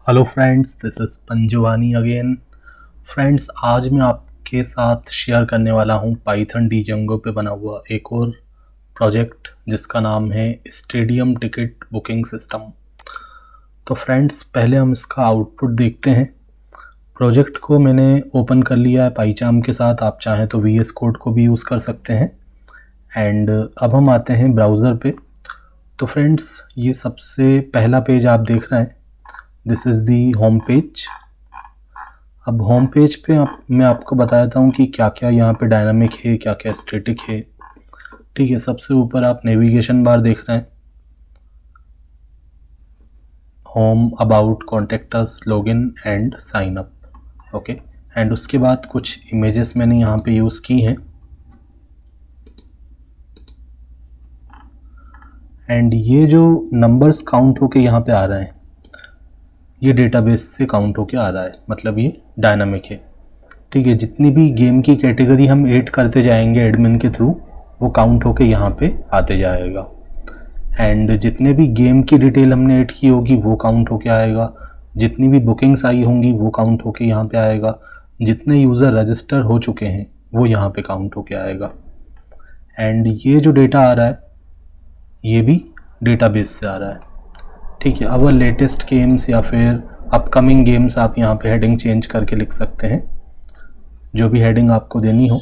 Hello friends, this is Panjwani again. Friends, आज मैं आपके साथ शेयर करने वाला हूँ पाइथन डीजंगो पे बना हुआ एक और प्रोजेक्ट जिसका नाम है स्टेडियम टिकट बुकिंग सिस्टम। तो फ्रेंड्स, पहले हम इसका आउटपुट देखते हैं। प्रोजेक्ट को मैंने ओपन कर लिया है पाइचार्म के साथ। आप चाहें तो VS कोड को भी यूज़ कर सकते हैं। एंड अब हम आते हैं ब्राउज़र पे। तो फ्रेंड्स, ये सबसे पहला पेज आप देख रहे हैं, this is the home page. अब होम पेज पे मैं आपको बता देता हूँ कि क्या क्या यहाँ पे डायनामिक है, क्या क्या स्टैटिक है। ठीक है, सबसे ऊपर आप नेविगेशन बार देख रहे हैं, home, about, contact us, login and sign up. Okay, and उसके बाद कुछ इमेजेस मैंने यहाँ पे यूज़ की हैं। एंड ये जो नंबर्स काउंट होके यहाँ पे आ रहे हैं, ये डेटाबेस से काउंट होके आ रहा है, मतलब ये डायनामिक है। ठीक है, जितनी भी गेम की कैटेगरी हम ऐड करते जाएंगे एडमिन के थ्रू, वो काउंट होके यहाँ पे आते जाएगा। एंड जितने भी गेम की डिटेल हमने ऐड की होगी वो काउंट होके आएगा। जितनी भी बुकिंग्स आई होंगी वो काउंट होके यहाँ पे आएगा। जितने यूज़र रजिस्टर हो चुके हैं वो यहाँ पे काउंट होके आएगा। एंड ये जो डेटा आ रहा है ये भी डेटाबेस से आ रहा है। ठीक है, अब लेटेस्ट गेम्स या फिर अपकमिंग गेम्स आप यहाँ पे हेडिंग चेंज करके लिख सकते हैं, जो भी हेडिंग आपको देनी हो।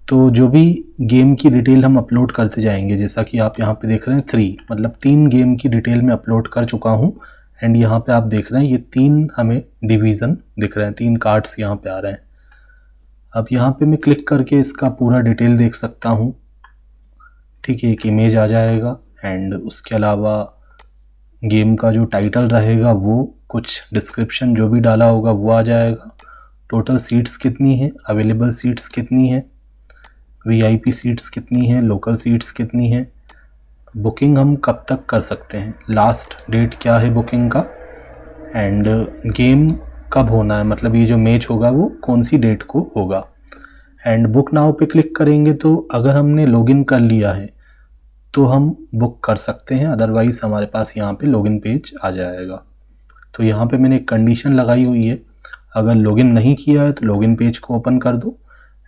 तो जो भी गेम की डिटेल हम अपलोड करते जाएंगे, जैसा कि आप यहाँ पे देख रहे हैं 3, मतलब 3 गेम की डिटेल मैं अपलोड कर चुका हूँ। एंड यहाँ पे आप देख रहे हैं ये 3 हमें डिवीज़न दिख रहे हैं, 3 कार्ड्स यहाँ पे आ रहे हैं। अब यहाँ पे मैं क्लिक करके इसका पूरा डिटेल देख सकता हूँ। ठीक है, एक इमेज आ जाएगा एंड उसके अलावा गेम का जो टाइटल रहेगा वो, कुछ डिस्क्रिप्शन जो भी डाला होगा वो आ जाएगा। टोटल सीट्स कितनी है, अवेलेबल सीट्स कितनी है, VIP सीट्स कितनी है, लोकल सीट्स कितनी है, बुकिंग हम कब तक कर सकते हैं, लास्ट डेट क्या है बुकिंग का, एंड गेम कब होना है, मतलब ये जो मैच होगा वो कौन सी डेट को होगा। एंड बुक नाउ पे क्लिक करेंगे तो अगर हमने लॉगिन कर लिया है तो हम बुक कर सकते हैं, अदरवाइज़ हमारे पास यहाँ पे लॉगिन पेज आ जाएगा। तो यहाँ पे मैंने एक कंडीशन लगाई हुई है, अगर लॉगिन नहीं किया है तो लॉगिन पेज को ओपन कर दो,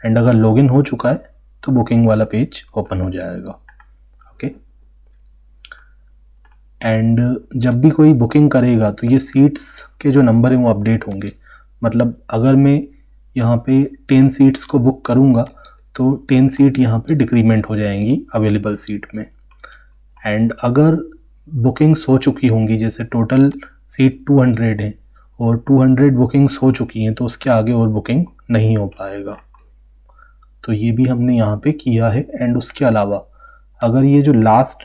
एंड अगर लॉगिन हो चुका है तो बुकिंग वाला पेज ओपन हो जाएगा। ओके, एंड जब भी कोई बुकिंग करेगा तो ये सीट्स के जो नंबर हैं वो अपडेट होंगे। मतलब अगर मैं यहाँ पे 10 सीट्स को बुक करूँगा तो 10 सीट यहाँ पे डिक्रीमेंट हो जाएंगी अवेलेबल सीट में। एंड अगर बुकिंग्स हो चुकी होंगी, जैसे टोटल सीट 200 है और 200 बुकिंग्स हो चुकी हैं, तो उसके आगे और बुकिंग नहीं हो पाएगा। तो ये भी हमने यहाँ पे किया है। एंड उसके अलावा अगर ये जो लास्ट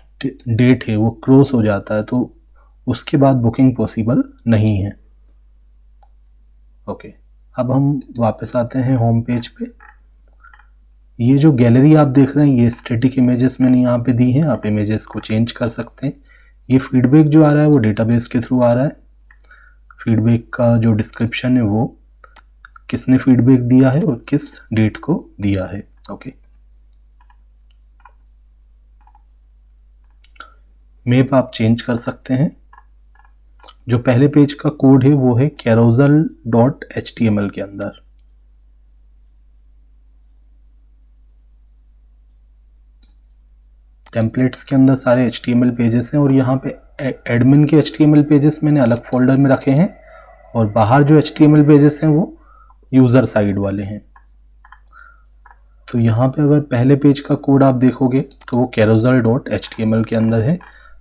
डेट है वो क्रॉस हो जाता है तो उसके बाद बुकिंग पॉसिबल नहीं है। ओके, अब हम वापस आते हैं होम पेज पे। ये जो गैलरी आप देख रहे हैं ये स्टैटिक इमेजेस मैंने यहाँ पे दी हैं, आप इमेजेस को चेंज कर सकते हैं। ये फीडबैक जो आ रहा है वो डेटाबेस के थ्रू आ रहा है। फीडबैक का जो डिस्क्रिप्शन है वो किसने फीडबैक दिया है और किस डेट को दिया है। ओके, मैप आप चेंज कर सकते हैं। जो पहले पेज का कोड है वो है carousel.html के अंदर। टेम्पलेट्स के अंदर सारे HTML पेजेस हैं और यहाँ पे एडमिन के HTML पेजेस मैंने अलग फोल्डर में रखे हैं और बाहर जो HTML पेजेस हैं वो यूज़र साइड वाले हैं। तो यहाँ पे अगर पहले पेज का कोड आप देखोगे तो वो carousel.html के अंदर है।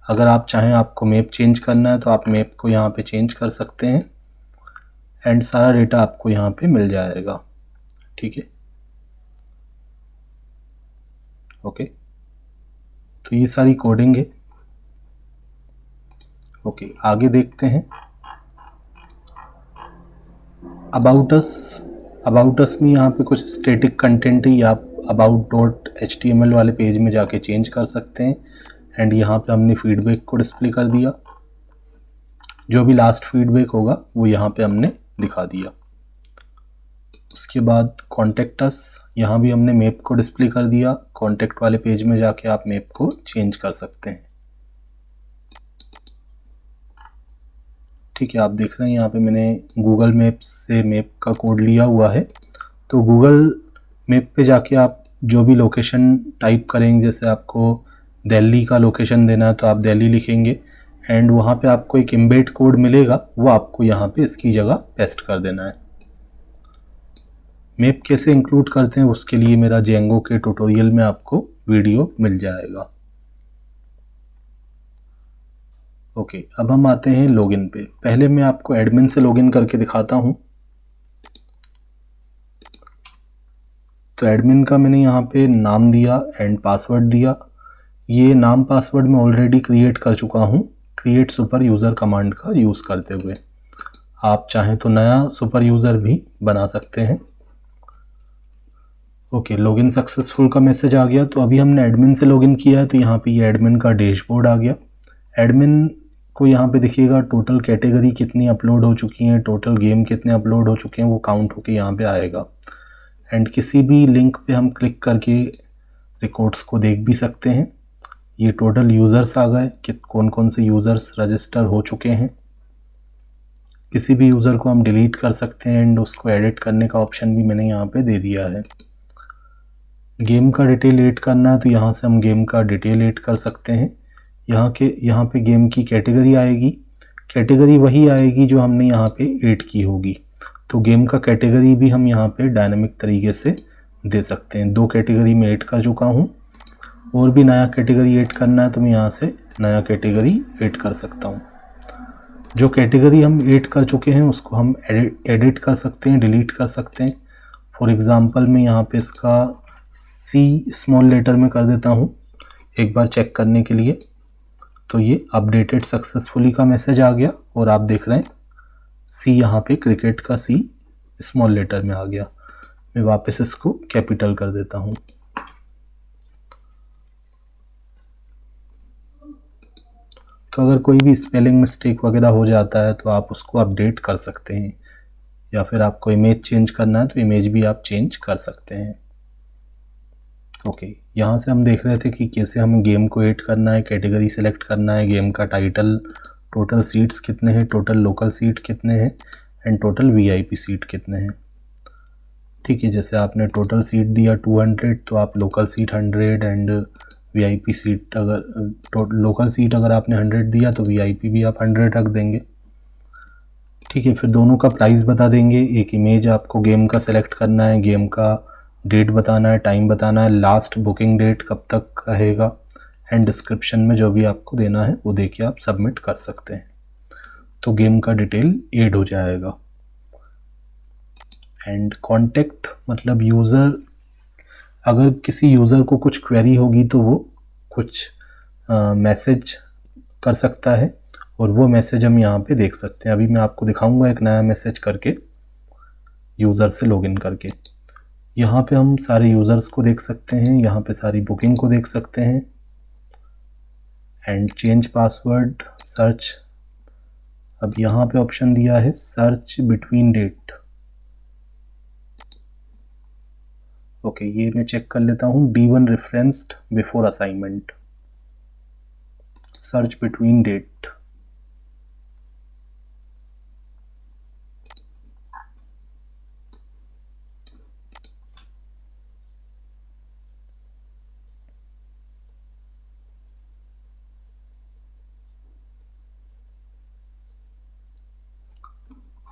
अगर आप चाहें आपको मैप चेंज करना है तो आप मैप को यहाँ पे चेंज कर सकते हैं एंड सारा डेटा आपको यहाँ पे मिल जाएगा। ठीक है, ओके, तो ये सारी कोडिंग है। ओके, आगे देखते हैं। अबाउट अस में यहाँ पे कुछ स्टैटिक कंटेंट ही आप about.html वाले पेज में जाके चेंज कर सकते हैं। एंड यहाँ पे हमने फीडबैक को डिस्प्ले कर दिया, जो भी लास्ट फीडबैक होगा वो यहाँ पे हमने दिखा दिया। उसके बाद कॉन्टेक्ट अस, यहाँ भी हमने मैप को डिस्प्ले कर दिया। कॉन्टेक्ट वाले पेज में जाके आप मैप को चेंज कर सकते हैं। ठीक है, आप देख रहे हैं यहाँ पे मैंने गूगल मैप्स से मैप का कोड लिया हुआ है। तो गूगल मैप पे जाके आप जो भी लोकेशन टाइप करेंगे, जैसे आपको दिल्ली का लोकेशन देना है तो आप दिल्ली लिखेंगे एंड वहाँ पे आपको एक एम्बेड कोड मिलेगा, वो आपको यहाँ पे इसकी जगह पेस्ट कर देना है। मैप कैसे इंक्लूड करते हैं उसके लिए मेरा जेंगो के ट्यूटोरियल में आपको वीडियो मिल जाएगा। ओके, अब हम आते हैं लॉगिन पे। पहले मैं आपको एडमिन से लॉगिन करके दिखाता हूँ। तो एडमिन का मैंने यहाँ पे नाम दिया एंड पासवर्ड दिया। ये नाम पासवर्ड मैं ऑलरेडी क्रिएट कर चुका हूँ क्रिएट सुपर यूज़र कमांड का यूज़ करते हुए। आप चाहें तो नया सुपर यूज़र भी बना सकते हैं। ओके, लॉगिन सक्सेसफुल का मैसेज आ गया। तो अभी हमने एडमिन से लॉगिन किया है तो यहाँ पे ये एडमिन का डैशबोर्ड आ गया। एडमिन को यहाँ पे दिखिएगा टोटल कैटेगरी कितनी अपलोड हो चुकी हैं, टोटल गेम कितने अपलोड हो चुके हैं, वो काउंट होके यहाँ पे आएगा। एंड किसी भी लिंक पे हम क्लिक करके रिकॉर्ड्स को देख भी सकते हैं। ये टोटल यूज़र्स आ गए कि कौन कौन से यूज़र्स रजिस्टर हो चुके हैं। किसी भी यूज़र को हम डिलीट कर सकते हैं एंड उसको एडिट करने का ऑप्शन भी मैंने यहाँ पे दे दिया है। गेम का डिटेल ऐड करना है तो यहाँ से हम गेम का डिटेल ऐड कर सकते हैं। यहाँ पे गेम की कैटेगरी आएगी। कैटेगरी वही आएगी जो हमने यहाँ पे ऐड की होगी। तो गेम का कैटेगरी भी हम यहाँ पे डायनामिक तरीके से दे सकते हैं। 2 कैटेगरी में ऐड कर चुका हूँ, और भी नया कैटेगरी ऐड करना है तो मैं यहाँ से नया कैटेगरी ऐड कर सकता हूँ। जो कैटेगरी हम ऐड कर चुके हैं उसको हम एडिट कर सकते हैं, डिलीट कर सकते हैं। फॉर एग्ज़ाम्पल मैं यहाँ पे इसका सी स्मॉल लेटर में कर देता हूँ एक बार चेक करने के लिए। तो ये अपडेटेड सक्सेसफुली का मैसेज आ गया और आप देख रहे हैं सी यहाँ पे क्रिकेट का सी स्मॉल लेटर में आ गया। मैं वापस इसको कैपिटल कर देता हूँ। तो अगर कोई भी स्पेलिंग मिस्टेक वगैरह हो जाता है तो आप उसको अपडेट कर सकते हैं, या फिर आपको इमेज चेंज करना है तो इमेज भी आप चेंज कर सकते हैं। ओके, यहाँ से हम देख रहे थे कि कैसे हमें गेम को ऐड करना है, कैटेगरी सेलेक्ट करना है, गेम का टाइटल, टोटल सीट्स कितने हैं, टोटल लोकल सीट कितने हैं एंड टोटल वीआईपी सीट कितने हैं। ठीक है, जैसे आपने टोटल सीट दिया 200 तो आप local seat 100 and VIP seat अगर लोकल सीट अगर आपने 100 दिया तो वीआईपी भी आप 100 रख देंगे। ठीक है, फिर दोनों का प्राइस बता देंगे। एक इमेज आपको गेम का सेलेक्ट करना है, गेम का डेट बताना है, टाइम बताना है, लास्ट बुकिंग डेट कब तक रहेगा एंड डिस्क्रिप्शन में जो भी आपको देना है वो देके आप सबमिट कर सकते हैं। तो गेम का डिटेल ऐड हो जाएगा। एंड कॉन्टेक्ट मतलब यूज़र, अगर किसी यूज़र को कुछ क्वेरी होगी तो वो कुछ मैसेज कर सकता है और वो मैसेज हम यहाँ पे देख सकते हैं। अभी मैं आपको दिखाऊंगा एक नया मैसेज करके यूज़र से लॉगिन करके। यहाँ पे हम सारे यूज़र्स को देख सकते हैं, यहाँ पे सारी बुकिंग को देख सकते हैं एंड चेंज पासवर्ड, सर्च। अब यहाँ पे ऑप्शन दिया है सर्च बिटवीन डेट। ओके, ये मैं चेक कर लेता हूँ। D1 referenced before assignment, search between date.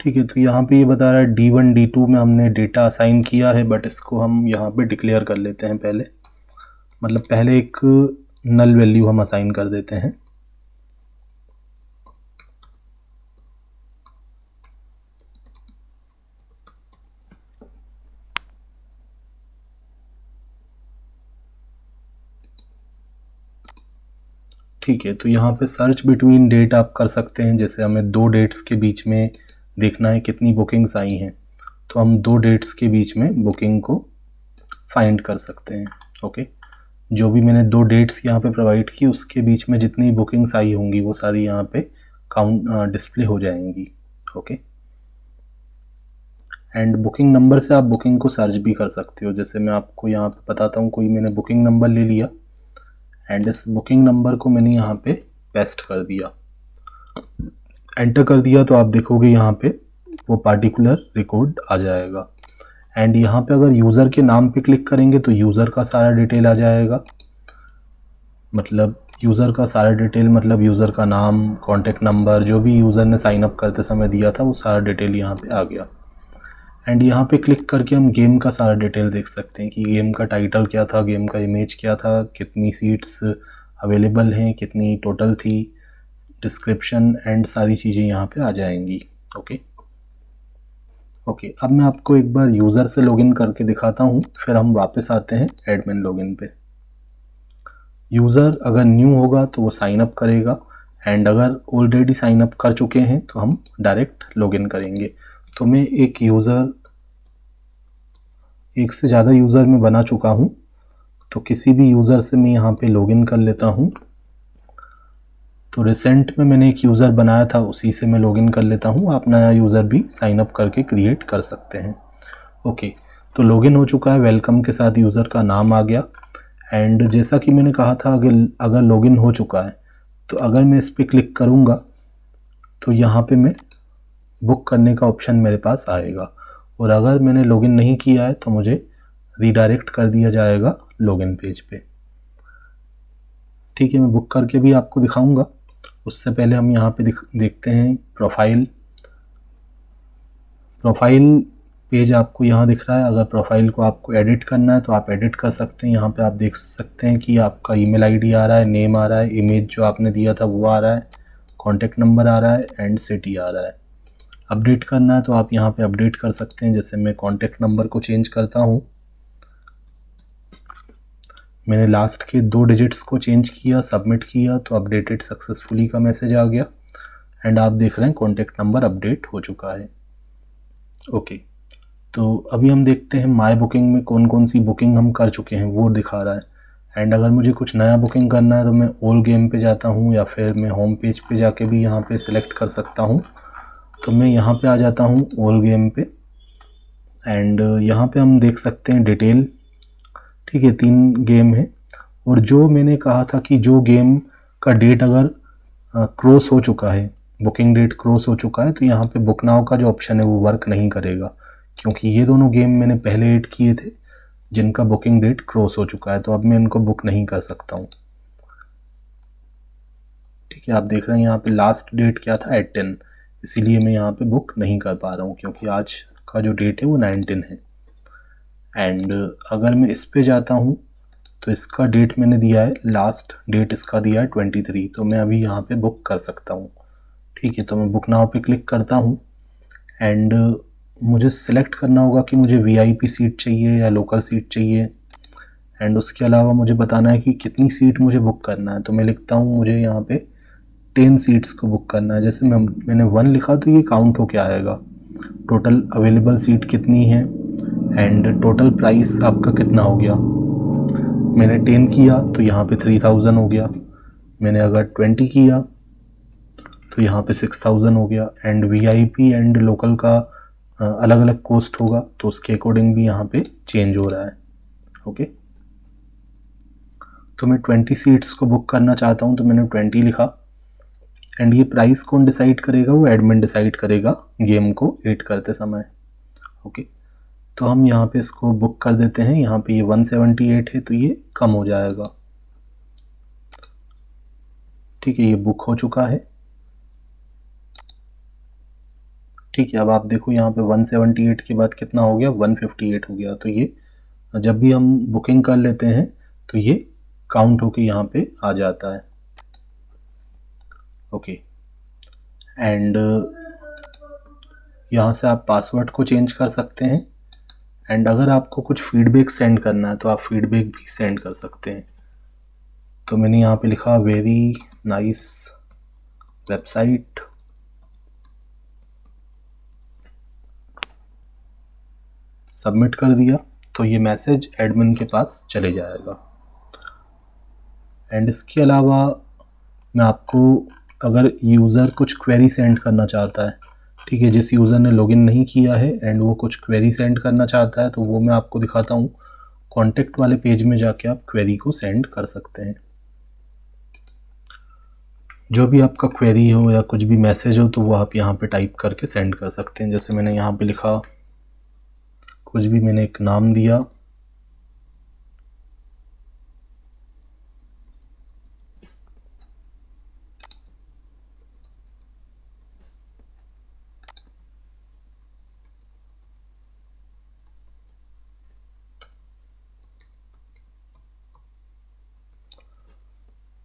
ठीक है, तो यहाँ पे ये बता रहा है D1 D2 में हमने डेटा असाइन किया है, बट इसको हम यहाँ पे डिक्लेयर कर लेते हैं पहले। मतलब पहले एक नल वैल्यू हम असाइन कर देते हैं। ठीक है, तो यहाँ पे सर्च बिटवीन डेट आप कर सकते हैं। जैसे हमें 2 डेट्स के बीच में देखना है कितनी बुकिंग्स आई हैं, तो हम 2 डेट्स के बीच में बुकिंग को फाइंड कर सकते हैं। ओके, जो भी मैंने 2 डेट्स यहाँ पे प्रोवाइड की उसके बीच में जितनी बुकिंग्स आई होंगी वो सारी यहाँ पे काउंट डिस्प्ले हो जाएंगी। ओके, एंड बुकिंग नंबर से आप बुकिंग को सर्च भी कर सकते हो। जैसे मैं आपको यहाँ पे बताता हूँ, कोई मैंने बुकिंग नंबर ले लिया एंड इस बुकिंग नंबर को मैंने यहाँ पे पेस्ट कर दिया एंटर कर दिया तो आप देखोगे यहाँ पे वो पार्टिकुलर रिकॉर्ड आ जाएगा। एंड यहाँ पे अगर यूज़र के नाम पे क्लिक करेंगे तो यूज़र का सारा डिटेल आ जाएगा, मतलब यूज़र का सारा डिटेल, मतलब यूज़र का नाम, कॉन्टैक्ट नंबर, जो भी यूज़र ने साइन अप करते समय दिया था वो सारा डिटेल यहाँ पे आ गया। एंड यहाँ पे क्लिक करके हम गेम का सारा डिटेल देख सकते हैं कि गेम का टाइटल क्या था, गेम का इमेज क्या था, कितनी सीट्स अवेलेबल हैं, कितनी टोटल थी, डिस्क्रिप्शन एंड सारी चीज़ें यहाँ पे आ जाएंगी। ओके, अब मैं आपको एक बार यूज़र से लॉगिन करके दिखाता हूँ, फिर हम वापस आते हैं एडमिन लॉगिन पे। यूज़र अगर न्यू होगा तो वो साइन अप करेगा, एंड अगर ऑलरेडी साइन अप कर चुके हैं तो हम डायरेक्ट लॉगिन करेंगे। तो मैं एक से ज़्यादा यूज़र में बना चुका हूँ, तो किसी भी यूज़र से मैं यहाँ पे लॉगिन कर लेता हूँ। तो रिसेंट में मैंने एक यूज़र बनाया था, उसी से मैं लॉगिन कर लेता हूँ। आप नया यूज़र भी साइन अप करके क्रिएट कर सकते हैं। ओके, तो लॉगिन हो चुका है, वेलकम के साथ यूज़र का नाम आ गया। एंड जैसा कि मैंने कहा था, अगर लॉगिन हो चुका है तो अगर मैं इस पर क्लिक करूँगा तो यहाँ पे मैं बुक करने का ऑप्शन मेरे पास आएगा, और अगर मैंने लॉगिन नहीं किया है तो मुझे रीडायरेक्ट कर दिया जाएगा लॉगिन पेज पे। ठीक है, मैं बुक करके भी आपको दिखाऊंगा। उससे पहले हम यहाँ पे देखते हैं प्रोफाइल पेज आपको यहाँ दिख रहा है। अगर प्रोफाइल को आपको एडिट करना है तो आप एडिट कर सकते हैं। यहाँ पे आप देख सकते हैं कि आपका ईमेल आईडी आ रहा है, नेम आ रहा है, इमेज जो आपने दिया था वो आ रहा है, कॉन्टैक्ट नंबर आ रहा है एंड सिटी आ रहा है। अपडेट करना है तो आप यहाँ पे अपडेट कर सकते हैं। जैसे मैं कॉन्टैक्ट नंबर को चेंज करता हूँ, मैंने लास्ट के 2 डिजिट्स को चेंज किया, सबमिट किया तो अपडेटेड सक्सेसफुली का मैसेज आ गया। एंड आप देख रहे हैं कॉन्टैक्ट नंबर अपडेट हो चुका है। ओके, तो अभी हम देखते हैं माय बुकिंग में कौन कौन सी बुकिंग हम कर चुके हैं वो दिखा रहा है। एंड अगर मुझे कुछ नया बुकिंग करना है तो मैं ऑल गेम पे जाता हूँ, या फिर मैं होम पेज पे जाके भी यहाँ पे सिलेक्ट कर सकता हूँ। तो मैं यहाँ पे आ जाता हूँ ऑल गेम पे, एंड यहाँ पे हम देख सकते हैं डिटेल। ठीक है, 3 गेम है, और जो मैंने कहा था कि जो गेम का डेट अगर क्रॉस हो चुका है, बुकिंग डेट क्रॉस हो चुका है, तो यहाँ पे बुक नाउ का जो ऑप्शन है वो वर्क नहीं करेगा, क्योंकि ये दोनों गेम मैंने पहले ऐड किए थे जिनका बुकिंग डेट क्रॉस हो चुका है, तो अब मैं इनको बुक नहीं कर सकता हूँ। ठीक है, आप देख रहे हैं यहाँ पे लास्ट डेट क्या था 18, इसीलिए मैं यहाँ पे बुक नहीं कर पा रहा हूँ, क्योंकि आज का जो डेट है वो 19 है। एंड अगर मैं इस पे जाता हूँ तो इसका डेट मैंने दिया है, लास्ट डेट इसका दिया है 23, तो मैं अभी यहाँ पे बुक कर सकता हूँ। ठीक है, तो मैं बुक नाउ पे क्लिक करता हूँ, एंड मुझे सिलेक्ट करना होगा कि मुझे वीआईपी सीट चाहिए या लोकल सीट चाहिए। एंड उसके अलावा मुझे बताना है कि कितनी सीट मुझे बुक करना है, तो मैं लिखता हूँ मुझे यहाँ पे 10 सीट्स को बुक करना है। जैसे मैंने 1 लिखा तो ये काउंट होके आएगा, टोटल अवेलेबल सीट कितनी है एंड टोटल प्राइस आपका कितना हो गया। मैंने 10 किया तो यहाँ पे 3000 हो गया, मैंने अगर 20 किया तो यहाँ पे 6000 हो गया। एंड वीआईपी एंड लोकल का अलग अलग कॉस्ट होगा, तो उसके अकॉर्डिंग भी यहाँ पे चेंज हो रहा है। ओके, तो मैं 20 सीट्स को बुक करना चाहता हूँ, तो मैंने 20 लिखा। एंड ये प्राइस कौन डिसाइड करेगा, वो एडमिन डिसाइड करेगा गेम को ऐड करते समय। ओके, तो हम यहाँ पे इसको बुक कर देते हैं। यहाँ पे ये 178 है तो ये कम हो जाएगा। ठीक है, ये बुक हो चुका है। ठीक है, अब आप देखो यहाँ पे 178 के बाद कितना हो गया, 158 हो गया। तो ये जब भी हम बुकिंग कर लेते हैं तो ये काउंट होके यहाँ पे आ जाता है। ओके, एंड यहाँ से आप पासवर्ड को चेंज कर सकते हैं। एंड अगर आपको कुछ फीडबैक सेंड करना है तो आप फीडबैक भी सेंड कर सकते हैं। तो मैंने यहाँ पे लिखा वेरी नाइस वेबसाइट, सबमिट कर दिया तो ये मैसेज एडमिन के पास चले जाएगा। एंड इसके अलावा मैं आपको, अगर यूज़र कुछ क्वेरी सेंड करना चाहता है, ठीक है, जिस यूज़र ने लॉगिन नहीं किया है एंड वो कुछ क्वेरी सेंड करना चाहता है, तो वो मैं आपको दिखाता हूँ। कॉन्टैक्ट वाले पेज में जाके आप क्वेरी को सेंड कर सकते हैं। जो भी आपका क्वेरी हो या कुछ भी मैसेज हो तो वो आप यहाँ पे टाइप करके सेंड कर सकते हैं। जैसे मैंने यहाँ पे लिखा, कुछ भी मैंने एक नाम दिया,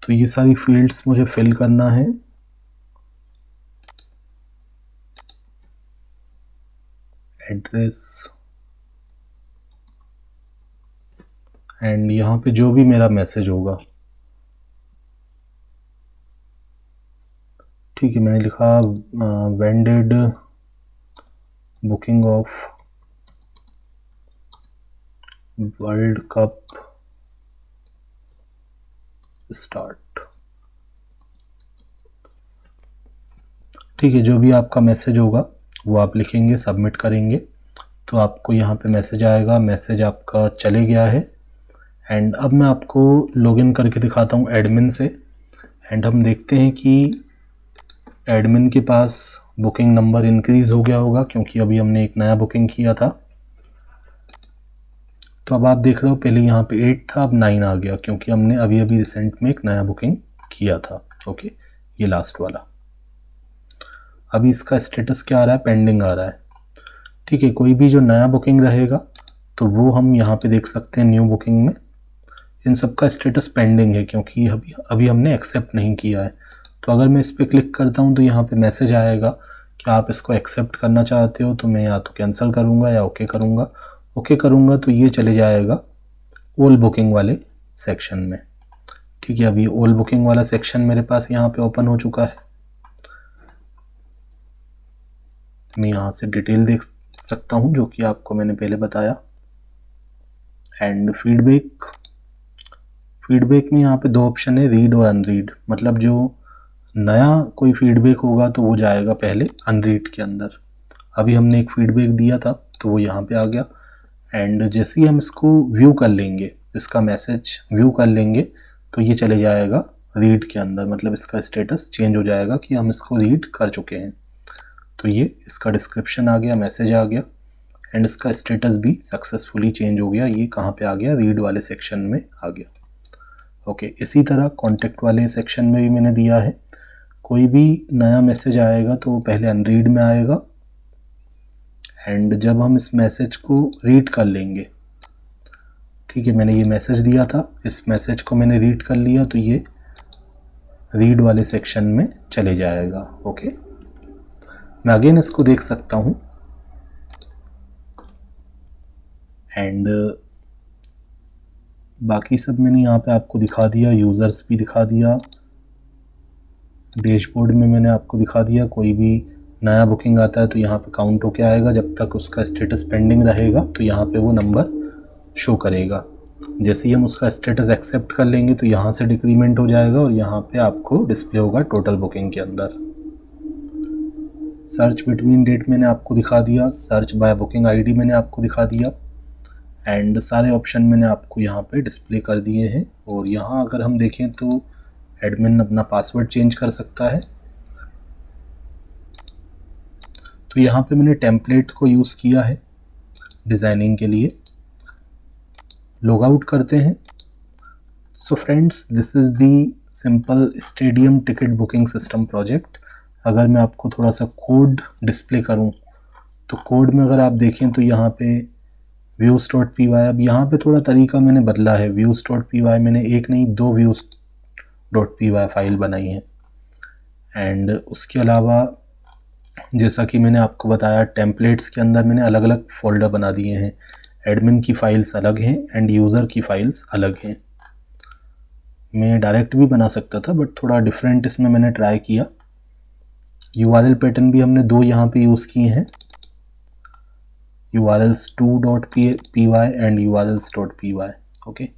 तो ये सारी फील्ड्स मुझे फिल करना है। एड्रेस एंड यहाँ पे जो भी मेरा मैसेज होगा, ठीक है, मैंने लिखा when did booking of world cup start. ठीक है, जो भी आपका मैसेज होगा वो आप लिखेंगे, सबमिट करेंगे, तो आपको यहाँ पे मैसेज आएगा, मैसेज आपका चले गया है। एंड अब मैं आपको लॉगिन करके दिखाता हूँ एडमिन से, एंड हम देखते हैं कि एडमिन के पास बुकिंग नंबर इंक्रीज़ हो गया होगा, क्योंकि अभी हमने एक नया बुकिंग किया था। तो अब आप देख रहे हो पहले यहाँ पे 8 था, अब 9 आ गया, क्योंकि हमने अभी अभी रिसेंट में एक नया बुकिंग किया था। ओके, ये लास्ट वाला। अभी इसका स्टेटस क्या आ रहा है, पेंडिंग आ रहा है। ठीक है, कोई भी जो नया बुकिंग रहेगा तो वो हम यहाँ पे देख सकते हैं न्यू बुकिंग में। इन सब का स्टेटस पेंडिंग है, क्योंकि अभी हमने एक्सेप्ट नहीं किया है। तो अगर मैं इस पर क्लिक करता हूँ तो यहाँ पे मैसेज आएगा कि आप इसको एक्सेप्ट करना चाहते हो, तो मैं या तो कैंसिल करूँगा या ओके करूँगा। ओके करूँगा तो ये चले जाएगा ऑल बुकिंग वाले सेक्शन में। ठीक है, अभी ऑल बुकिंग वाला सेक्शन मेरे पास यहाँ पे ओपन हो चुका है। मैं यहाँ से डिटेल देख सकता हूँ जो कि आपको मैंने पहले बताया। एंड फीडबैक में यहाँ पे 2 ऑप्शन है, रीड और अनरीड। मतलब जो नया कोई फीडबैक होगा तो वो जाएगा पहले अनरीड के अंदर। अभी हमने एक फीडबैक दिया था तो वो यहाँ पे आ गया। एंड जैसे ही हम इसको व्यू कर लेंगे, इसका मैसेज व्यू कर लेंगे, तो ये चले जाएगा रीड के अंदर। मतलब इसका स्टेटस चेंज हो जाएगा कि हम इसको रीड कर चुके हैं। तो ये इसका डिस्क्रिप्शन आ गया, मैसेज आ गया, एंड इसका स्टेटस भी सक्सेसफुली चेंज हो गया। ये कहाँ पे आ गया, रीड वाले सेक्शन में आ गया। ओके, इसी तरह कॉन्टेक्ट वाले सेक्शन में भी मैंने दिया है। कोई भी नया मैसेज आएगा तो वो पहले अनरीड में आएगा, एंड जब हम इस मैसेज को रीड कर लेंगे, ठीक है, मैंने ये मैसेज दिया था, इस मैसेज को मैंने रीड कर लिया, तो ये रीड वाले सेक्शन में चले जाएगा। ओके, मैं अगेन इसको देख सकता हूँ, एंड बाकी सब मैंने यहाँ पे आपको दिखा दिया, यूज़र्स भी दिखा दिया, डैशबोर्ड में मैंने आपको दिखा दिया। कोई भी नया बुकिंग आता है तो यहाँ पे काउंट होके आएगा, जब तक उसका स्टेटस पेंडिंग रहेगा तो यहाँ पे वो नंबर शो करेगा। जैसे ही हम उसका स्टेटस एक्सेप्ट कर लेंगे तो यहाँ से डिक्रीमेंट हो जाएगा, और यहाँ पे आपको डिस्प्ले होगा टोटल बुकिंग के अंदर। सर्च बिटवीन डेट मैंने आपको दिखा दिया, सर्च बाय बुकिंग आईडी मैंने आपको दिखा दिया, एंड सारे ऑप्शन मैंने आपको यहाँ पे डिस्प्ले कर दिए हैं। और यहाँ अगर हम देखें तो एडमिन अपना पासवर्ड चेंज कर सकता है। तो यहाँ पे मैंने टेम्पलेट को यूज़ किया है डिज़ाइनिंग के लिए। लॉग आउट करते हैं। So friends, this is the simple stadium ticket booking system project. अगर मैं आपको थोड़ा सा कोड डिस्प्ले करूँ तो कोड में अगर आप देखें तो यहाँ पे views.py, अब यहाँ पे थोड़ा तरीका मैंने बदला है। views.py मैंने एक नहीं 2 views.py फाइल बनाई है। एंड उसके अलावा जैसा कि मैंने आपको बताया, टेम्पलेट्स के अंदर मैंने अलग अलग फोल्डर बना दिए हैं। एडमिन की फ़ाइल्स अलग हैं एंड यूज़र की फ़ाइल्स अलग हैं। मैं डायरेक्ट भी बना सकता था, बट थोड़ा डिफरेंट इसमें मैंने ट्राई किया। URL पैटर्न भी हमने 2 यहाँ पे यूज़ किए हैं, urls2.py and urls.py। Okay,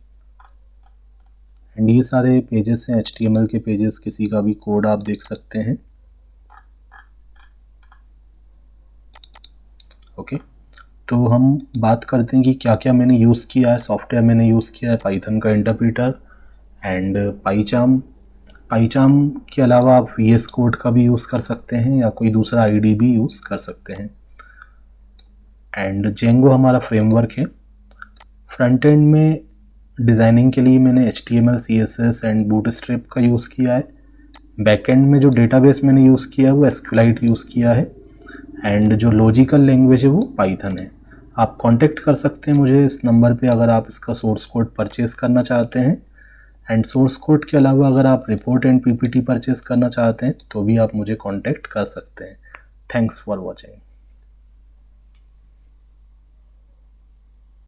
and ये सारे पेजेस हैं HTML के पेजेस, किसी का भी कोड आप देख सकते हैं। ओके, तो हम बात करते हैं कि क्या क्या मैंने यूज़ किया है। सॉफ्टवेयर मैंने यूज़ किया है पाइथन का इंटरप्रीटर एंड पाइचार्म, पाइचाम के अलावा आप VS कोड का भी यूज़ कर सकते हैं या कोई दूसरा IDE भी यूज़ कर सकते हैं। एंड जेंगो हमारा फ्रेमवर्क है। फ्रंट एंड में डिज़ाइनिंग के लिए मैंने HTML, CSS एंड बूटस्ट्रैप का यूज़ किया है। बैकएंड में जो डेटाबेस मैंने यूज़ किया है वो SQLite यूज़ किया है एंड जो लॉजिकल लैंग्वेज है वो पाइथन है। आप कांटेक्ट कर सकते हैं मुझे इस नंबर पे अगर आप इसका सोर्स कोड परचेज़ करना चाहते हैं। एंड सोर्स कोड के अलावा अगर आप रिपोर्ट एंड PPT परचेज़ करना चाहते हैं तो भी आप मुझे कांटेक्ट कर सकते हैं। Thanks for watching.